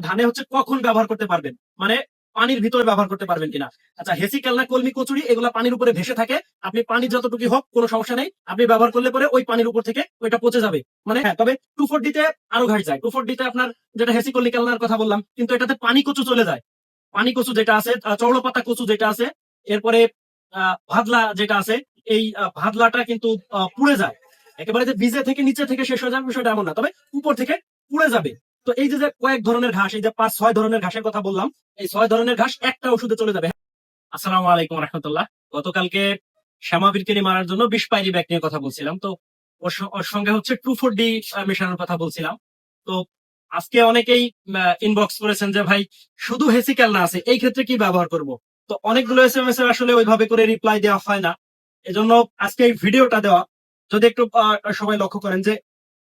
ধানে হচ্ছে কখন ব্যবহার করতে পারবেন, মানে পানির ভিতরে ব্যবহার করতে পারবেন কিনা। আচ্ছা, হেসি কেলনা কলমি কচুরি এগুলা পানির উপরে ভেসে থাকে, আপনি পানি যতটুকু হোক কোনো সমস্যা নেই, আপনি ব্যবহার করলে পরে ওই পানির উপর থেকে ওইটা পচে যাবে। মানে হ্যাঁ, তবে 2,4-D তে আরো ঘাট যায়। 2,4-D তে আপনার যেটা হেসি কলমি কেলনার কথা বললাম, কিন্তু এটাতে পানি কচু চলে যায়। পানি কচু যেটা আছে, চৌড়পাতা কচু যেটা আছে, এরপরে ভাদলা যেটা আছে, এই ভাদলাটা কিন্তু পুড়ে যায়। একেবারে যে বীজে থেকে নিচে থেকে শেষ হয়ে যাবে বিষয়টা এমন না, তবে উপর থেকে পুড়ে যাবে। তো এই যে কয়েক ধরনের ঘাস, এই যে 5-6 ধরনের ঘাসের কথা বললাম, এই 6 ধরনের ঘাস একটা ওষুধে চলে যাবে। আসসালামু আলাইকুম রহমতুল্লাহ। গতকালকে শ্যামাবীরকে মারার জন্য বিষ পাইরি ব্যাগ নিয়ে কথা বলছিলাম, তো ওর সঙ্গে হচ্ছে 2,4-D মেশানোর কথা বলছিলাম। তো আজকে অনেকেই ইনবক্স করেছেন যে ভাই শুধু হেসিক্যাল না আছে, এই ক্ষেত্রে কি ব্যবহার করব। তো অনেকগুলো এসএমএস এর আসলে ওইভাবে করে রিপ্লাই দেওয়া হয় না, এজন্য আজকে এই ভিডিওটা দেওয়া। যদি একটু সবাই লক্ষ্য করেন যে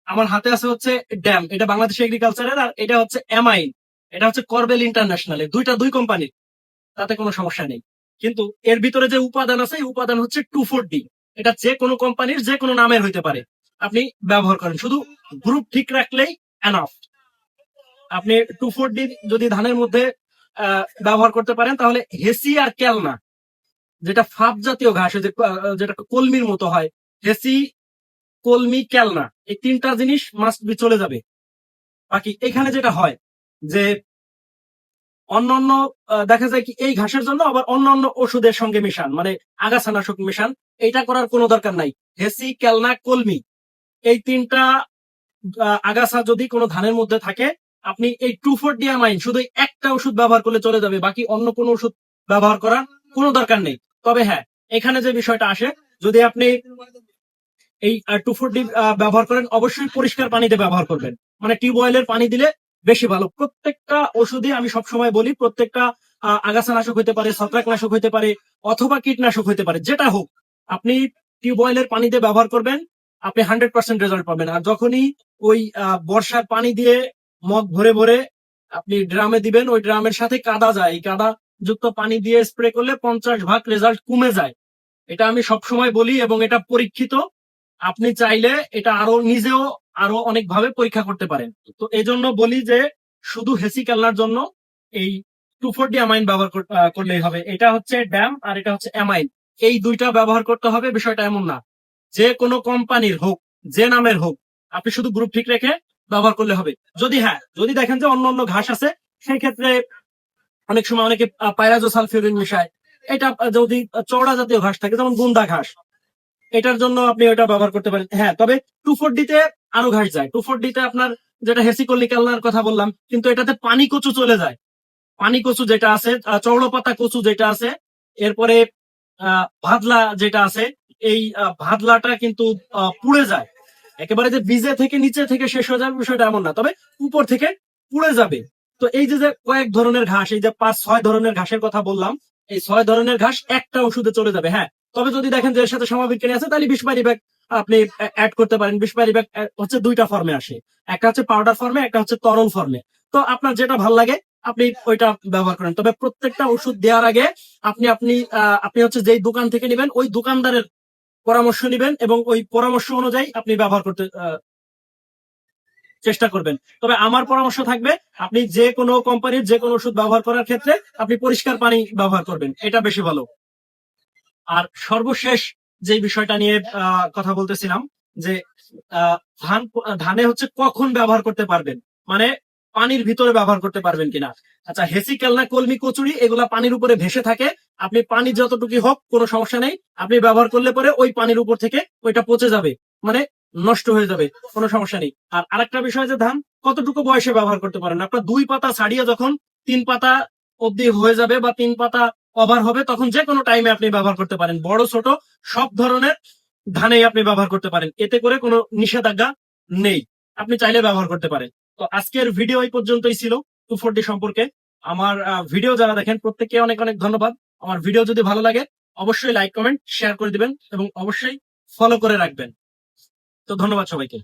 আমার হাতে আছে হচ্ছে ড্যাম, এটা বাংলাদেশ এগ্রিকালচারের, আর এটা হচ্ছে এমাইন, এটা হচ্ছে করবেল ইন্টারন্যাশনাল, দুই কোম্পানির, তাতে কোনো সমস্যা নেই। কিন্তু এর ভিতরে যে উপাদান আছে, এই উপাদান হচ্ছে 2,4-D। এটা যে কোনো কোম্পানির যে কোনো নামের হইতে পারে, আপনি ব্যবহার করেন, শুধু গ্রুপ ঠিক রাখলেই এনাফ। আপনি 2,4-D যদি ধানের মধ্যে ব্যবহার করতে পারেন, তাহলে হেসি আর কেলনা, যেটা ফাপ জাতীয় ঘাস, যেটা কলমির মতো হয়, হেসি, কলমি, কেলনা, এই তিনটা জিনিস মাস্ট বি চলে যাবে। বাকি এখানে যেটা হয় যে অন্যান্য দেখা যায় কি এই ঘাসের জন্য আবার অন্যান্য ওষুধের সঙ্গে মেশান, মানে আগাছানাশক মেশান, এটা করার কোনো দরকার নাই। হেসি, কেলনা, কলমি, এই তিনটা আগাছা যদি কোনো ধানের মধ্যে থাকে, আপনি এই 2,4-D আমাইন শুধু একটা ওষুধ ব্যবহার করলে চলে যাবে, বাকি অন্য কোনো ওষুধ ব্যবহার করার কোনো দরকার নেই। তবে হ্যাঁ, এখানে যে বিষয়টা আসে, যদি আপনি এই 2,4-D ব্যবহার করেন, অবশ্যই পরিষ্কার পানিতে ব্যবহার করবেন, মানে টিউবওয়েলের পানি দিলে বেশি ভালো। প্রত্যেকটা ওষুধে আমি সবসময় বলি, প্রত্যেকটা আগাছানাশক হইতে পারে, ছত্রাকনাশক হইতে পারে, অথবা কীটনাশক হইতে পারে, যেটা হোক, আপনি টিউবওয়েলের পানিতে ব্যবহার করবেন, আপনি 100% রেজাল্ট পাবেন। আর যখনই ওই বর্ষার পানি দিয়ে মগ ভরে ভরে আপনি ড্রামে দিবেন, ওই ড্রামের সাথে কাদা যায়, এই কাদা যুক্ত পানি দিয়ে স্প্রে করলে 50% রেজাল্ট কমে যায়। এটা আমি সবসময় বলি এবং এটা পরীক্ষিত। আপনি চাইলে এটা আরো নিজেও আরো অনেকভাবে পরীক্ষা করতে পারেন। তো এই জন্য বলি যে শুধু হেসি কালনার জন্য এই 2,4-D অ্যামাইন ব্যবহার করলেই হবে। এটা হচ্ছে ড্যাম আর এটা হচ্ছে অ্যামাইন, এই দুইটা ব্যবহার করতে হবে, বিষয়টা এমন না। যে কোনো কোম্পানির হোক, যে নামের হোক, আপনি শুধু গ্রুপ ঠিক রেখে ব্যবহার করলে হবে। যদি দেখেন যে অন্য অন্য ঘাস আছে, সেই ক্ষেত্রে অনেক সময় অনেকে পাইরাজোসালফিউরিন মিশায়। এটা যদি চওড়া জাতীয় ঘাস থাকে, যেমন গুন্দা ঘাস, এটার জন্য আপনি ওটা ব্যবহার করতে পারেন। হ্যাঁ, তবে 2,4-D তে আরো ঘাস যায়। 2,4-D তে আপনার যেটা হেসিকলিকালনার কথা বললাম, কিন্তু এটাতে পানি কচু চলে যায়। পানি কচু যেটা আছে, চৌড়পাতা কচু যেটা আছে, এরপরে ভাদলা যেটা আছে, এই ভাদলাটা কিন্তু পুড়ে যায়। একেবারে যে বীজে থেকে নিচে থেকে শেষ হয়ে যাবে বিষয়টা এমন না, তবে উপর থেকে পুড়ে যাবে। তো এই যে কয়েক ধরনের ঘাস, এই যে 5-6 ধরনের ঘাসের কথা বললাম, এই 6 ধরনের ঘাস একটা ওষুধে চলে যাবে। হ্যাঁ, তবে যদি দেখেন যে এর সাথে সমাবিজ্ঞানী আছে, তাহলে বিষপারি ব্যাগ আপনি অ্যাড করতে পারেন। বিষপারি ব্যাগ হচ্ছে দুইটা ফর্মে আসে, একটা হচ্ছে পাউডার ফর্মে, একটা হচ্ছে তরল ফর্মে। তো আপনার যেটা ভালো লাগে আপনি ওইটা ব্যবহার করেন। তবে প্রত্যেকটা ওষুধ দেওয়ার আগে আপনি আপনি আপনি হচ্ছে যেই দোকান থেকে নেবেন, ওই দোকানদারের পরামর্শ নেবেন এবং ওই পরামর্শ অনুযায়ী আপনি ব্যবহার করতে চেষ্টা করবেন। তবে আমার পরামর্শ থাকবে, আপনি যে কোনো কোম্পানির যে কোনো ওষুধ ব্যবহার করার ক্ষেত্রে আপনি পরিষ্কার পানি ব্যবহার করবেন, এটা বেশি ভালো। আর সর্বশেষ যে বিষয়টা নিয়ে কথা বলতেছিলাম, যে ধানে হচ্ছে কখন ব্যবহার করতে পারবেন, মানে পানির ভিতরে ব্যবহার করতে পারবেন কিনা। আচ্ছা, হেসি কেলনা কলমি কচুরি এগুলা পানির উপরে ভেসে থাকে, আপনি পানি যতটুকু হোক কোনো সমস্যা নেই, আপনি ব্যবহার করলে পরে ওই পানির উপর থেকে ওইটা পচে যাবে, মানে নষ্ট হয়ে যাবে, কোনো সমস্যা নেই। আর আরেকটা বিষয় যে ধান কতটুকু বয়সে ব্যবহার করতে পারেন, আপনার 2 পাতা ছাড়িয়ে যখন 3 পাতা অব্দি হয়ে যাবে বা 3 পাতা ওভার হবে, তখন যে কোনো টাইমে আপনি ব্যবহার করতে পারেন। বড় ছোট সব ধরনের ধানেই আপনি ব্যবহার করতে পারেন, এতে করে কোনো নিষেধাজ্ঞা নেই, আপনি চাইলে ব্যবহার করতে পারেন। তো আজকের ভিডিও এই পর্যন্তই ছিল 2,4-D সম্পর্কে। আমার ভিডিও যারা দেখেন প্রত্যেককে অনেক অনেক ধন্যবাদ। আমার ভিডিও যদি ভালো লাগে অবশ্যই লাইক, কমেন্ট, শেয়ার করে দিবেন এবং অবশ্যই ফলো করে রাখবেন। তো ধন্যবাদ সবাইকে।